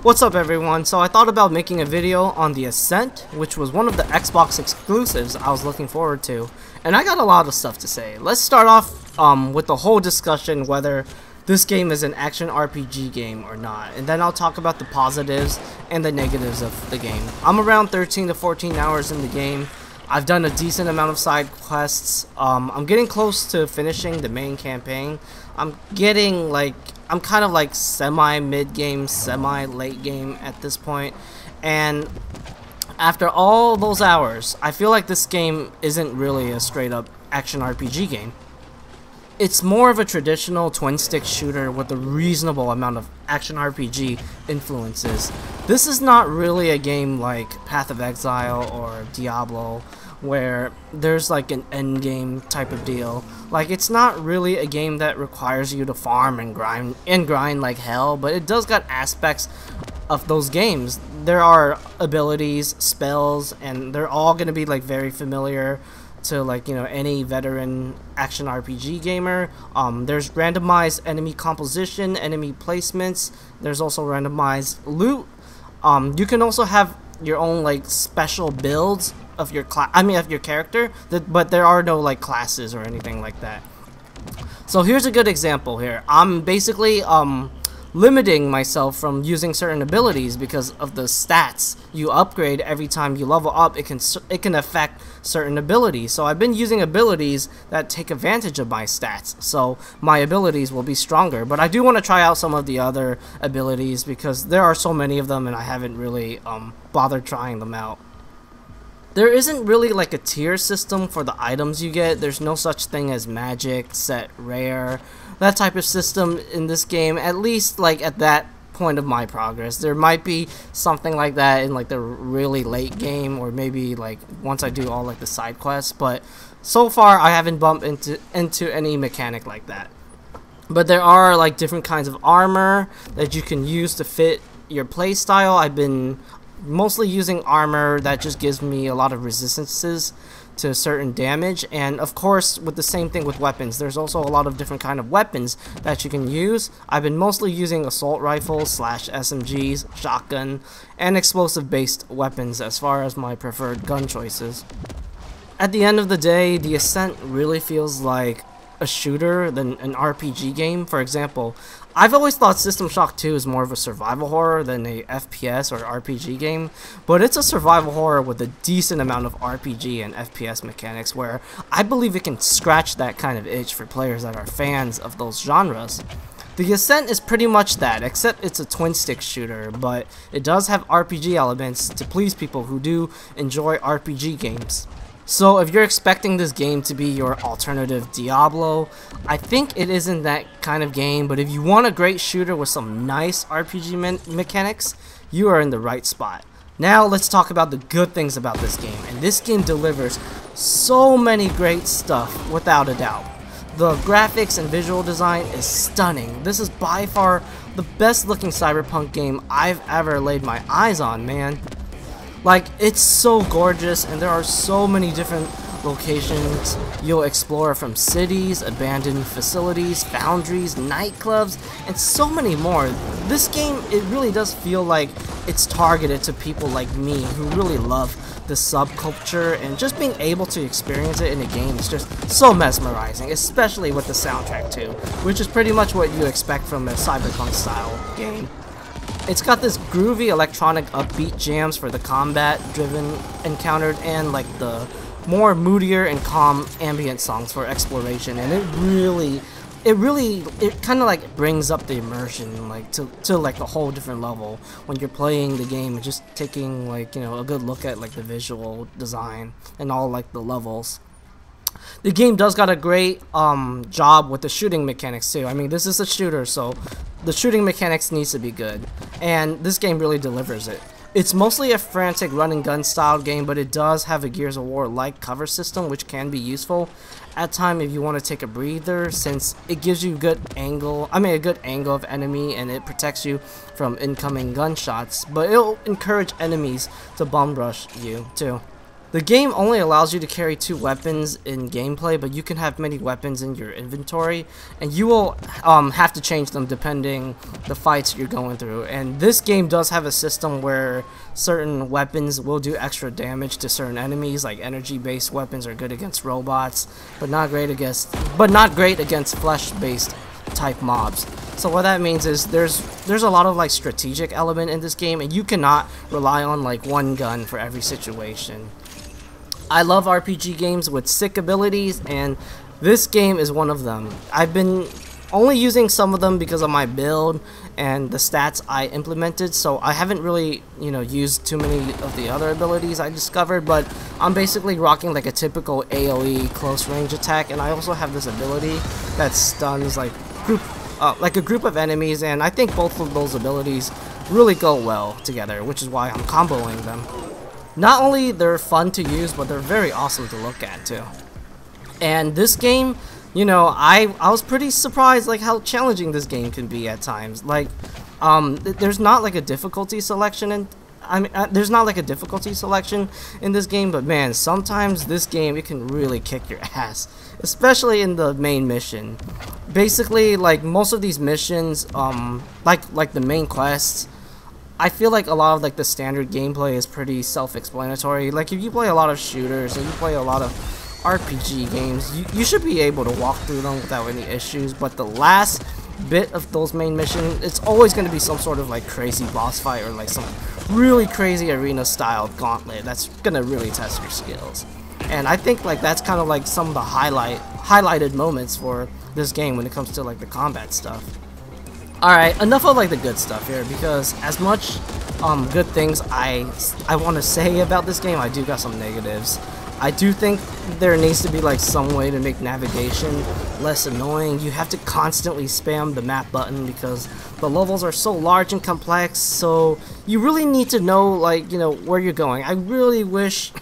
What's up everyone? So I thought about making a video on the Ascent, which was one of the Xbox exclusives I was looking forward to, and I got a lot of stuff to say. Let's start off with the whole discussion whether this game is an action RPG game or not, and then I'll talk about the positives and the negatives of the game. I'm around 13 to 14 hours in the game. I've done a decent amount of side quests. I'm getting close to finishing the main campaign. I'm kind of like semi-mid game, semi-late game at this point. And after all those hours, I feel like this game isn't really a straight up action RPG game. It's more of a traditional twin-stick shooter with a reasonable amount of action RPG influences. This is not really a game like Path of Exile or Diablo, where there's like an end game type of deal. Like, it's not really a game that requires you to farm and grind like hell, but it does got aspects of those games. There are abilities, spells, and they're all gonna be like very familiar to, like, you know, any veteran action RPG gamer. There's randomized enemy composition, enemy placements. There's also randomized loot. You can also have your own like special builds of your of your character, but there are no like classes or anything like that. So here's a good example here. I'm basically limiting myself from using certain abilities because of the stats you upgrade every time you level up. It can affect certain abilities. So I've been using abilities that take advantage of my stats, so my abilities will be stronger. But I do want to try out some of the other abilities because there are so many of them and I haven't really bothered trying them out. There isn't really like a tier system for the items you get. There's no such thing as magic, set, rare, that type of system in this game, at least like at that point of my progress. There might be something like that in like the really late game, or maybe like once I do all like the side quests, but so far I haven't bumped into any mechanic like that. But there are like different kinds of armor that you can use to fit your playstyle. I've been mostly using armor that just gives me a lot of resistances to certain damage, and of course with the same thing with weapons, there's also a lot of different kind of weapons that you can use. I've been mostly using assault rifles / SMGs, shotgun, and explosive based weapons as far as my preferred gun choices. At the end of the day, the Ascent really feels like a shooter than an RPG game. For example, I've always thought System Shock 2 is more of a survival horror than a FPS or RPG game, but it's a survival horror with a decent amount of RPG and FPS mechanics where I believe it can scratch that kind of itch for players that are fans of those genres. The Ascent is pretty much that, except it's a twin-stick shooter, but it does have RPG elements to please people who do enjoy RPG games. So if you're expecting this game to be your alternative Diablo, I think it isn't that kind of game, but if you want a great shooter with some nice RPG mechanics, you are in the right spot. Now let's talk about the good things about this game, and this game delivers so many great stuff without a doubt. The graphics and visual design is stunning. This is by far the best looking cyberpunk game I've ever laid my eyes on, man. Like, it's so gorgeous, and there are so many different locations you'll explore, from cities, abandoned facilities, foundries, nightclubs, and so many more. This game, it really does feel like it's targeted to people like me who really love the subculture, and just being able to experience it in a game is just so mesmerizing, especially with the soundtrack too, which is pretty much what you expect from a cyberpunk style game. It's got this groovy electronic upbeat jams for the combat driven encountered, and like the more moodier and calm ambient songs for exploration, and it kind of like brings up the immersion like to like a whole different level when you're playing the game and just taking, like, you know, a good look at like the visual design and all like the levels. The game does got a great job with the shooting mechanics too. I mean, this is a shooter, so the shooting mechanics needs to be good, and this game really delivers it. It's mostly a frantic run and gun style game, but it does have a Gears of War like cover system, which can be useful at time if you want to take a breather, since it gives you a good angle of enemy, and it protects you from incoming gunshots, but it'll encourage enemies to bum rush you too. The game only allows you to carry 2 weapons in gameplay, but you can have many weapons in your inventory, and you will have to change them depending the fights you're going through. And this game does have a system where certain weapons will do extra damage to certain enemies, like energy-based weapons are good against robots, but not great against flesh-based type mobs. So what that means is there's a lot of like strategic element in this game, and you cannot rely on like one gun for every situation. I love RPG games with sick abilities, and this game is one of them. I've been only using some of them because of my build and the stats I implemented, so I haven't really, used too many of the other abilities I discovered, but I'm basically rocking like a typical AoE close range attack, and I also have this ability that stuns like a group of enemies, and I think both of those abilities really go well together, which is why I'm comboing them. Not only they're fun to use, but they're very awesome to look at too. And this game, I was pretty surprised like how challenging this game can be at times. Like, there's not like a difficulty selection in there's not like a difficulty selection in this game, but man, sometimes this game, it can really kick your ass, especially in the main mission. Basically, like most of these missions, like the main quests, I feel like a lot of like the standard gameplay is pretty self-explanatory. Like if you play a lot of shooters and you play a lot of RPG games, you should be able to walk through them without any issues. But the last bit of those main missions, it's always going to be some sort of like crazy boss fight or like some really crazy arena style gauntlet that's going to really test your skills. And I think like that's kind of like some of the highlighted moments for this game when it comes to like the combat stuff. Alright, enough of like the good stuff here, because as much good things I want to say about this game, I do got some negatives. I do think there needs to be like some way to make navigation less annoying. You have to constantly spam the map button because the levels are so large and complex, so you really need to know like, where you're going. I really wish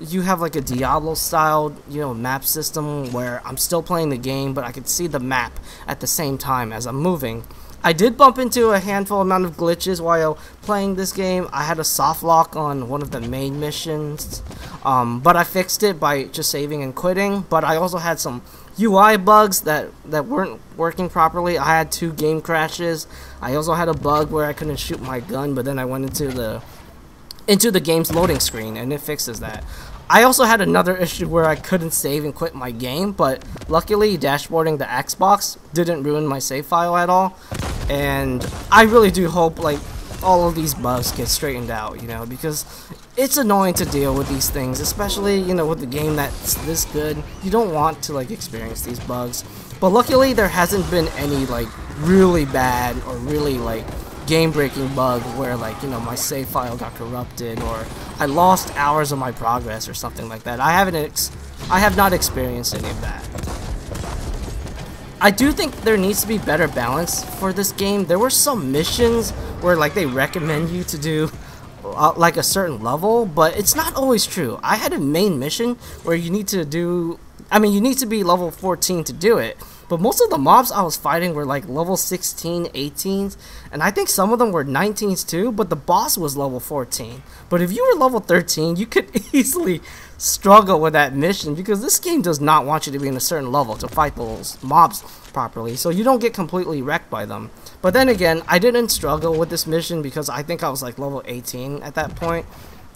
you have like a Diablo style, map system where I'm still playing the game, but I could see the map at the same time as I'm moving. I did bump into a handful amount of glitches while playing this game. I had a soft lock on one of the main missions, but I fixed it by just saving and quitting. But I also had some UI bugs that weren't working properly. I had 2 game crashes. I also had a bug where I couldn't shoot my gun, but then I went into the game's loading screen, and it fixes that. I also had another issue where I couldn't save and quit my game, but luckily dashboarding the Xbox didn't ruin my save file at all. And I really do hope like all of these bugs get straightened out, because it's annoying to deal with these things, especially, with a game that's this good. You don't want to like experience these bugs. But luckily there hasn't been any like really bad or really like game-breaking bug where like, my save file got corrupted or I lost hours of my progress or something like that. I have not experienced any of that. I do think there needs to be better balance for this game. There were some missions where like they recommend you to do like a certain level, but it's not always true. I had a main mission where you need to be level 14 to do it. But most of the mobs I was fighting were like level 16, 18s, and I think some of them were 19s too, but the boss was level 14. But if you were level 13, you could easily struggle with that mission because this game does not want you to be in a certain level to fight those mobs properly, so you don't get completely wrecked by them. But then again, I didn't struggle with this mission because I think I was like level 18 at that point,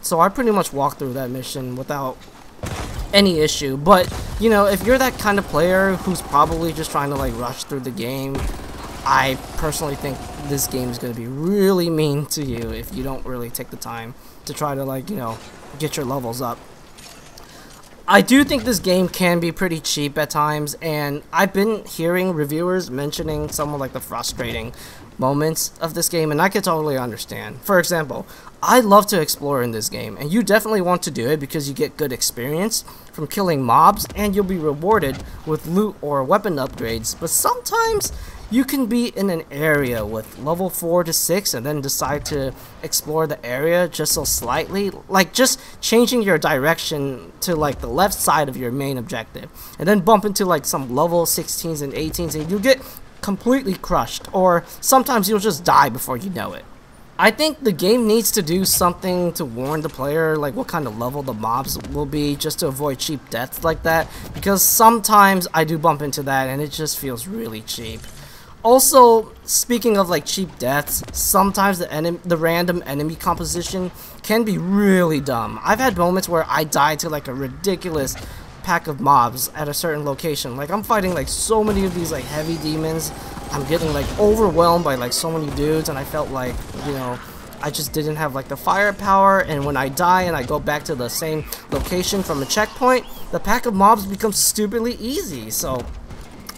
so I pretty much walked through that mission without any issue. But if you're that kind of player who's probably just trying to like rush through the game, I personally think this game is going to be really mean to you if you don't really take the time to try to like get your levels up. I do think this game can be pretty cheap at times, and I've been hearing reviewers mentioning some of like the frustrating moments of this game, and I can totally understand. For example, I love to explore in this game, and you definitely want to do it because you get good experience from killing mobs and you'll be rewarded with loot or weapon upgrades. But sometimes you can be in an area with level 4 to 6 and then decide to explore the area just so slightly, like just changing your direction to like the left side of your main objective, and then bump into like some level 16s and 18s and you get completely crushed, or sometimes you'll just die before you know it. I think the game needs to do something to warn the player, like what kind of level the mobs will be, just to avoid cheap deaths like that, because sometimes I do bump into that and it just feels really cheap. Also, speaking of like cheap deaths, sometimes the random enemy composition can be really dumb. I've had moments where I die to like a ridiculous pack of mobs at a certain location. Like I'm fighting like so many of these like heavy demons. I'm getting like overwhelmed by like so many dudes, and I felt like, you know, I just didn't have like the firepower, and when I die and I go back to the same location from a checkpoint, the pack of mobs becomes stupidly easy. So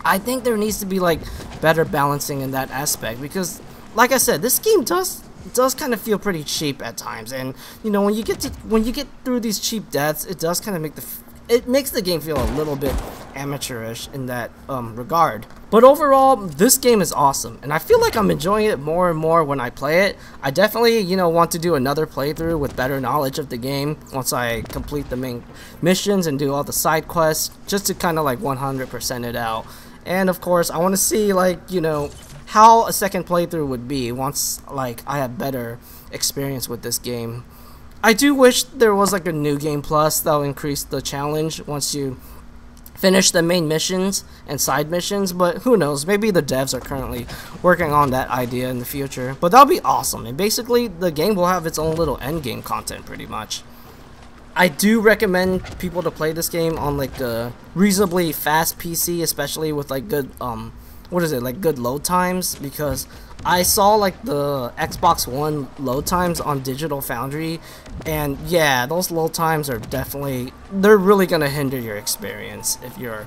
I think there needs to be like better balancing in that aspect, because like I said, this game does kind of feel pretty cheap at times, and you know, when you get through these cheap deaths, it does kind of make it makes the game feel a little bit amateurish in that regard. But overall, this game is awesome, and I feel like I'm enjoying it more and more when I play it. I definitely, you know, want to do another playthrough with better knowledge of the game once I complete the main missions and do all the side quests, just to kind of like 100% it out. And of course, I want to see, like, you know, how a second playthrough would be once like I have better experience with this game. I do wish there was like a new game plus that'll increase the challenge once you finish the main missions and side missions, but who knows, maybe the devs are currently working on that idea in the future. But that'll be awesome, and basically the game will have its own little end game content pretty much. I do recommend people to play this game on like a reasonably fast PC, especially with like good good load times, because I saw like the Xbox One load times on Digital Foundry, and yeah, those load times are they're really gonna hinder your experience if you're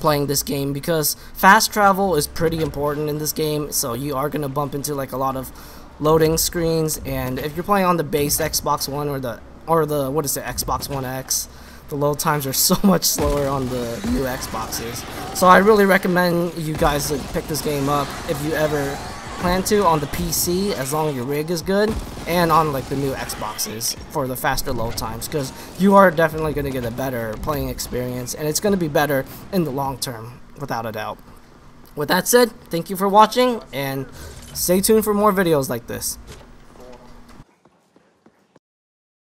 playing this game, because fast travel is pretty important in this game, so you are gonna bump into like a lot of loading screens. And if you're playing on the base Xbox One or the Xbox One X, the load times are so much slower on the new Xboxes. So I really recommend you guys to pick this game up if you ever plan to on the PC, as long as your rig is good, and on like the new Xboxes for the faster load times, because you are definitely going to get a better playing experience, and it's going to be better in the long term, without a doubt. With that said, thank you for watching, and stay tuned for more videos like this.